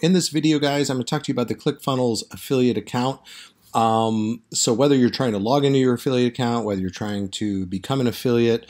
in this video, guys, I'm going to talk to you about the ClickFunnels affiliate account. So whether you're trying to log into your affiliate account, whether you're trying to become an affiliate,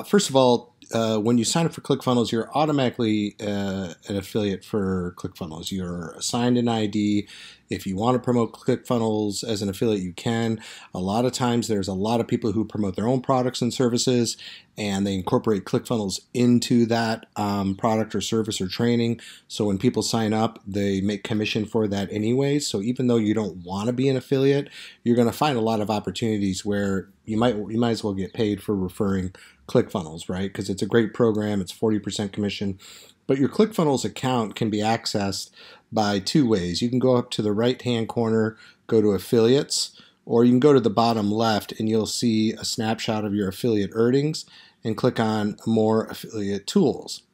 first of all, when you sign up for ClickFunnels, you're automatically an affiliate for ClickFunnels. You're assigned an ID. If you want to promote ClickFunnels as an affiliate, you can. A lot of times there's a lot of people who promote their own products and services, and they incorporate ClickFunnels into that product or service or training. So when people sign up, they make commission for that anyway. So even though you don't want to be an affiliate, you're going to find a lot of opportunities where you might as well get paid for referring ClickFunnels, right? Because it's a great program. It's 40% commission. But your ClickFunnels account can be accessed by two ways. You can go up to the right-hand corner, go to affiliates, or you can go to the bottom left and you'll see a snapshot of your affiliate earnings and click on more affiliate tools.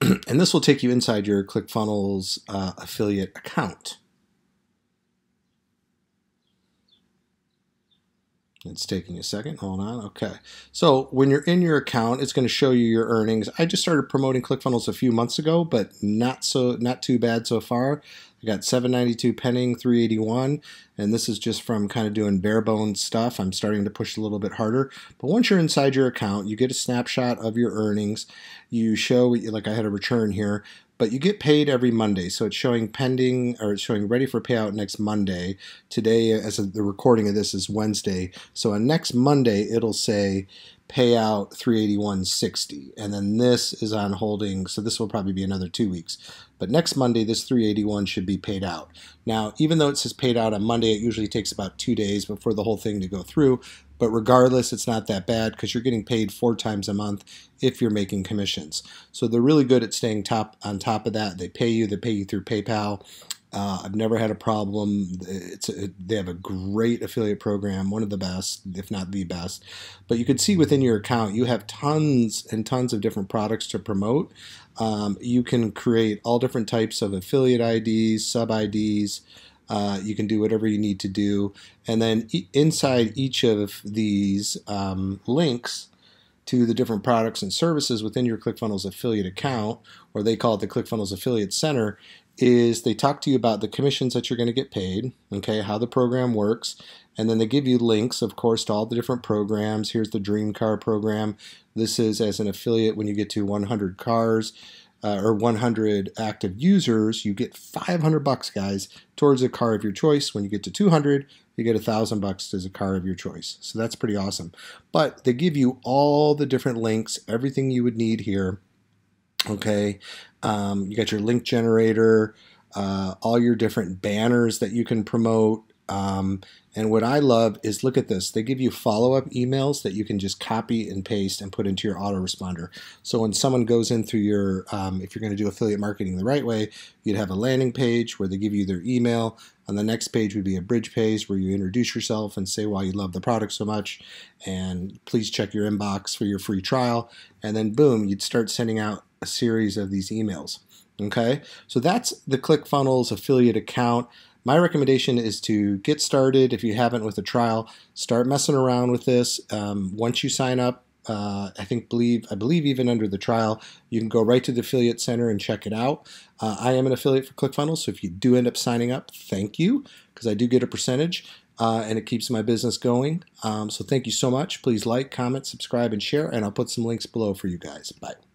And this will take you inside your ClickFunnels affiliate account. It's taking a second. Hold on. Okay. So when you're in your account, it's going to show you your earnings. I just started promoting ClickFunnels a few months ago, but not too bad so far. I got 792 pending, 381, and this is just from kind of doing bare bones stuff. I'm starting to push a little bit harder. But once you're inside your account, you get a snapshot of your earnings. You show, like I had a return here, but you get paid every Monday. So it's showing pending, or it's showing ready for payout next Monday. Today, as of the recording of this, is Wednesday. So on next Monday, it'll say payout 381.60, and then this is on holding, so this will probably be another 2 weeks. But next Monday, this 381 should be paid out. Now, even though it says paid out on Monday, it usually takes about 2 days for the whole thing to go through. But regardless, it's not that bad because you're getting paid 4 times a month if you're making commissions. So they're really good at staying on top of that. They pay you through PayPal. I've never had a problem. They have a great affiliate program, one of the best, if not the best. But you can see within your account, you have tons and tons of different products to promote. You can create all different types of affiliate IDs, sub IDs. You can do whatever you need to do. And then inside each of these links to the different products and services within your ClickFunnels affiliate account, or they call it the ClickFunnels Affiliate Center, is they talk to you about the commissions that you're going to get paid, okay, how the program works, and then they give you links, of course, to all the different programs. Here's the Dream Car program. This is as an affiliate when you get to 100 cars or 100 active users, you get $500, guys, towards a car of your choice. When you get to 200, you get $1,000 as a car of your choice. So that's pretty awesome. But they give you all the different links, everything you would need here. Okay, you got your link generator, all your different banners that you can promote. And what I love is, look at this. They give you follow-up emails that you can just copy and paste and put into your autoresponder. So when someone goes in through your, if you're going to do affiliate marketing the right way, you'd have a landing page where they give you their email. On the next page would be a bridge page where you introduce yourself and say why you love the product so much, and please check your inbox for your free trial. And then boom, you'd start sending out a series of these emails. Okay, so that's the ClickFunnels affiliate account. My recommendation is to get started. If you haven't with a trial, start messing around with this. Once you sign up, I believe even under the trial, you can go right to the affiliate center and check it out. I am an affiliate for ClickFunnels, so if you do end up signing up, thank you, because I do get a percentage, and it keeps my business going. So thank you so much. Please like, comment, subscribe, and share, and I'll put some links below for you guys. Bye.